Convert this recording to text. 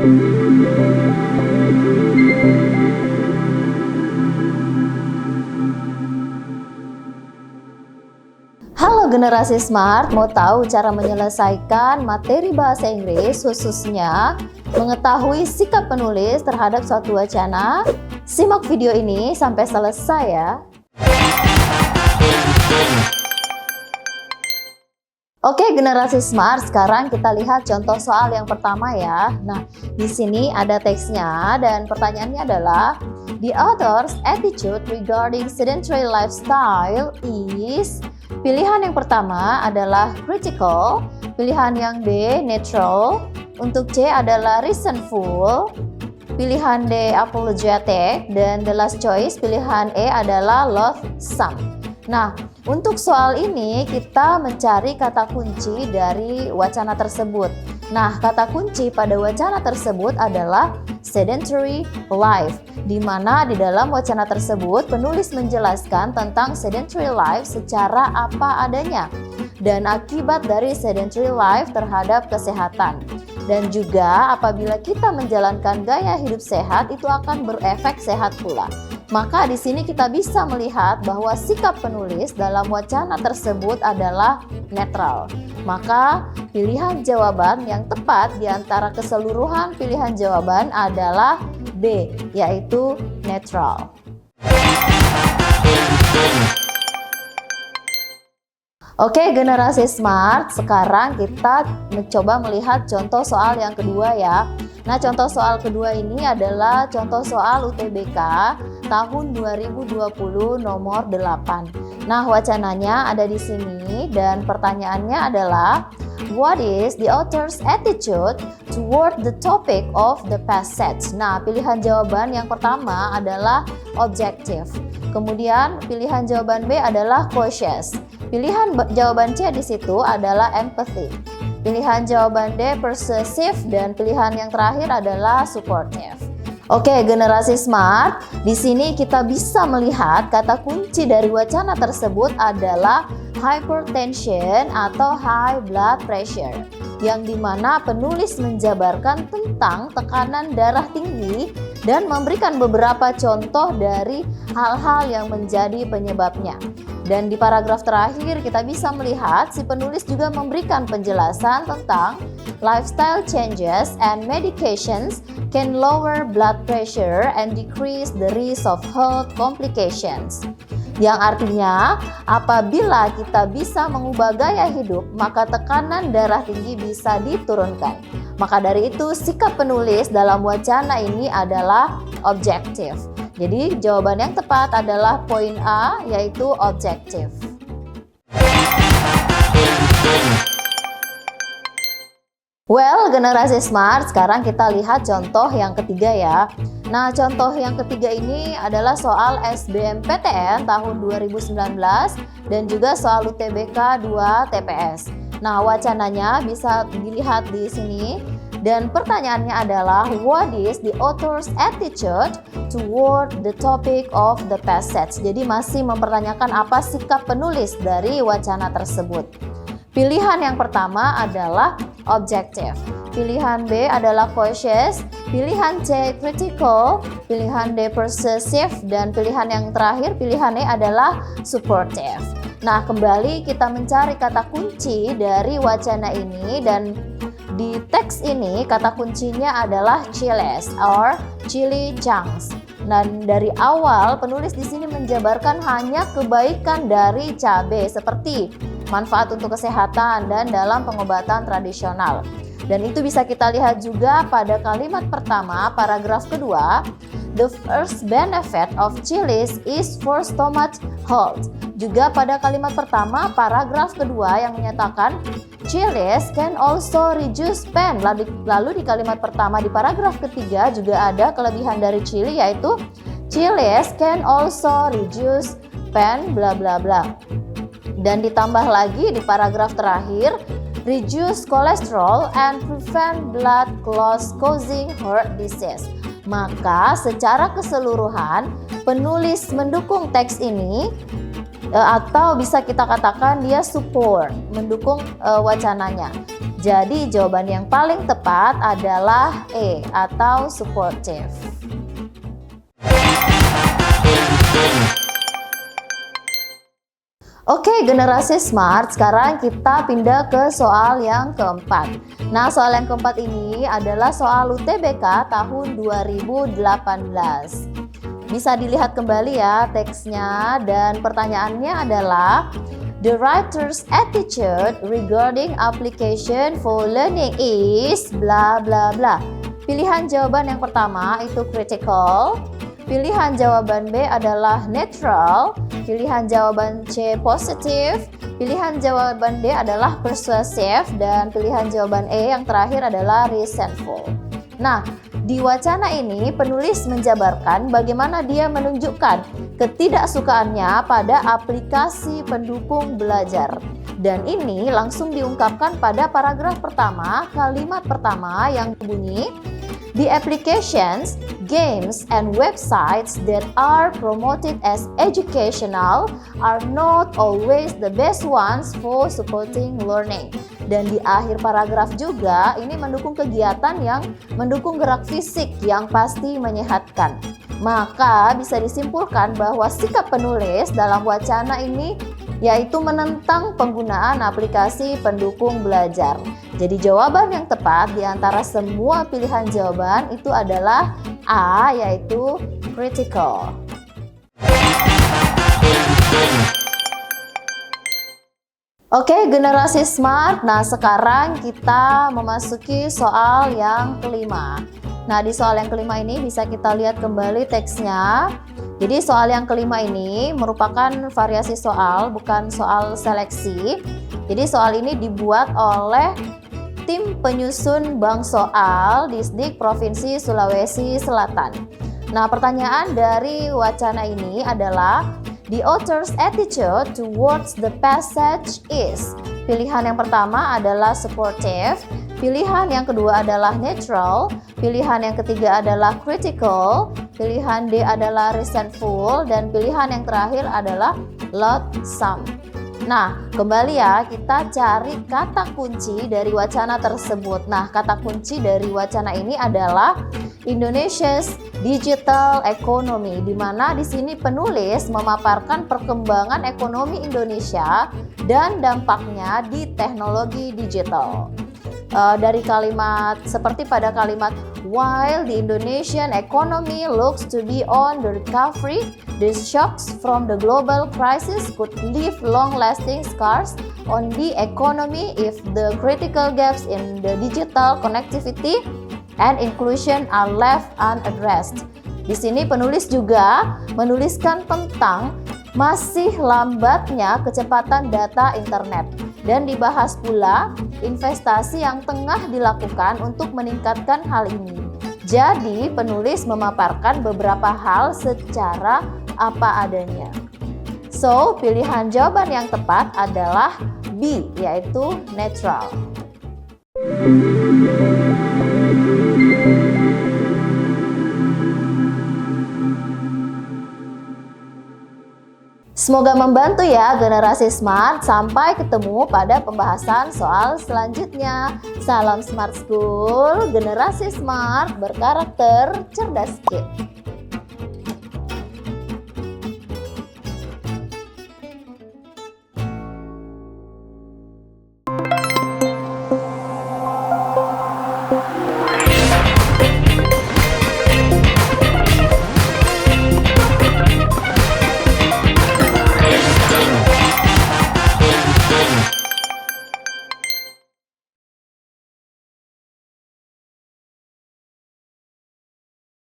Halo generasi smart, mau tahu cara menyelesaikan materi bahasa Inggris khususnya mengetahui sikap penulis terhadap suatu wacana? Simak video ini sampai selesai ya. Oke generasi smart, sekarang kita lihat contoh soal yang pertama ya. Nah, di sini ada teksnya dan pertanyaannya adalah the author's attitude regarding sedentary lifestyle is. Pilihan yang pertama adalah critical, pilihan yang B neutral, untuk C adalah resentful, pilihan D apologetic, dan the last choice pilihan E adalah loathsome. Nah, untuk soal ini kita mencari kata kunci dari wacana tersebut. Nah, kata kunci pada wacana tersebut adalah sedentary life, di mana di dalam wacana tersebut penulis menjelaskan tentang sedentary life secara apa adanya dan akibat dari sedentary life terhadap kesehatan. Dan juga apabila kita menjalankan gaya hidup sehat itu akan berefek sehat pula. Maka di sini kita bisa melihat bahwa sikap penulis dalam wacana tersebut adalah netral. Maka pilihan jawaban yang tepat di antara keseluruhan pilihan jawaban adalah B, yaitu netral. Oke generasi smart, sekarang kita mencoba melihat contoh soal yang kedua ya. Nah, contoh soal kedua ini adalah contoh soal UTBK tahun 2020 nomor 8. Nah, wacananya ada di sini dan pertanyaannya adalah what is the author's attitude toward the topic of the passage? Nah, pilihan jawaban yang pertama adalah objective. Kemudian pilihan jawaban B adalah cautious. Pilihan jawaban C di situ adalah empathy. Pilihan jawaban D persuasive dan pilihan yang terakhir adalah supportive. Oke, generasi smart, di sini kita bisa melihat kata kunci dari wacana tersebut adalah hypertension atau high blood pressure, yang dimana penulis menjabarkan tentang tekanan darah tinggi dan memberikan beberapa contoh dari hal-hal yang menjadi penyebabnya. Dan di paragraf terakhir kita bisa melihat si penulis juga memberikan penjelasan tentang lifestyle changes and medications can lower blood pressure and decrease the risk of health complications. Yang artinya apabila kita bisa mengubah gaya hidup maka tekanan darah tinggi bisa diturunkan. Maka dari itu sikap penulis dalam wacana ini adalah objektif. Jadi jawaban yang tepat adalah poin A, yaitu objektif. Well, generasi smart, sekarang kita lihat contoh yang ketiga ya. Nah, contoh yang ketiga ini adalah soal SBMPTN tahun 2019 dan juga soal UTBK 2 TPS. Nah, wacananya bisa dilihat di sini. Dan pertanyaannya adalah what is the author's attitude toward the topic of the passage? Jadi masih mempertanyakan apa sikap penulis dari wacana tersebut. Pilihan yang pertama adalah objective. Pilihan B adalah cautious, pilihan C critical, pilihan D persuasive, dan pilihan yang terakhir pilihan E adalah supportive. Nah, kembali kita mencari kata kunci dari wacana ini dan di teks ini kata kuncinya adalah chilies or chili chunks. Dan dari awal penulis di sini menjabarkan hanya kebaikan dari cabai seperti manfaat untuk kesehatan dan dalam pengobatan tradisional. Dan itu bisa kita lihat juga pada kalimat pertama paragraf kedua, the first benefit of chilies is for stomach health. Juga pada kalimat pertama paragraf kedua yang menyatakan chilies can also reduce pain. Lalu di kalimat pertama di paragraf ketiga juga ada kelebihan dari chili yaitu chilies can also reduce pain bla bla bla. Dan ditambah lagi di paragraf terakhir reduce cholesterol and prevent blood clots causing heart disease. Maka secara keseluruhan penulis mendukung teks ini atau bisa kita katakan dia support, mendukung wacananya. Jadi jawaban yang paling tepat adalah E atau supportive. Oke, generasi smart, sekarang kita pindah ke soal yang keempat. Nah, soal yang keempat ini adalah soal UTBK tahun 2018. Bisa dilihat kembali ya teksnya, dan pertanyaannya adalah the writer's attitude regarding application for learning is bla bla bla. Pilihan jawaban yang pertama itu critical. Pilihan jawaban B adalah neutral, pilihan jawaban C positif, pilihan jawaban D adalah persuasive, dan pilihan jawaban E yang terakhir adalah resentful. Nah, di wacana ini penulis menjabarkan bagaimana dia menunjukkan ketidaksukaannya pada aplikasi pendukung belajar. Dan ini langsung diungkapkan pada paragraf pertama, kalimat pertama yang berbunyi, the applications, games, and websites that are promoted as educational are not always the best ones for supporting learning. Dan di akhir paragraf juga ini mendukung kegiatan yang mendukung gerak fisik yang pasti menyehatkan. Maka bisa disimpulkan bahwa sikap penulis dalam wacana ini yaitu menentang penggunaan aplikasi pendukung belajar. Jadi jawaban yang tepat di antara semua pilihan jawaban itu adalah A, yaitu critical. Oke, generasi smart. Nah, sekarang kita memasuki soal yang kelima. Nah, di soal yang kelima ini bisa kita lihat kembali teksnya. Jadi soal yang kelima ini merupakan variasi soal, bukan soal seleksi. Jadi soal ini dibuat oleh tim penyusun bank soal Disdik Provinsi Sulawesi Selatan. Nah, pertanyaan dari wacana ini adalah the author's attitude towards the passage is. Pilihan yang pertama adalah supportive, pilihan yang kedua adalah neutral, pilihan yang ketiga adalah critical, pilihan D adalah resentful, dan pilihan yang terakhir adalah loathsome. Nah, kembali ya, kita cari kata kunci dari wacana tersebut. Nah, kata kunci dari wacana ini adalah Indonesia's digital economy, di mana di sini penulis memaparkan perkembangan ekonomi Indonesia dan dampaknya di teknologi digital. Dari kalimat seperti pada kalimat while the Indonesian economy looks to be on the recovery, the shocks from the global crisis could leave long-lasting scars on the economy if the critical gaps in the digital connectivity and inclusion are left unaddressed. Di sini penulis juga menuliskan tentang masih lambatnya kecepatan data internet, dan dibahas pula investasi yang tengah dilakukan untuk meningkatkan hal ini. Jadi penulis memaparkan beberapa hal secara apa adanya. So, pilihan jawaban yang tepat adalah B, yaitu neutral. Semoga membantu ya generasi smart. Sampai ketemu pada pembahasan soal selanjutnya. Salam Smart School, generasi smart berkarakter cerdas kid.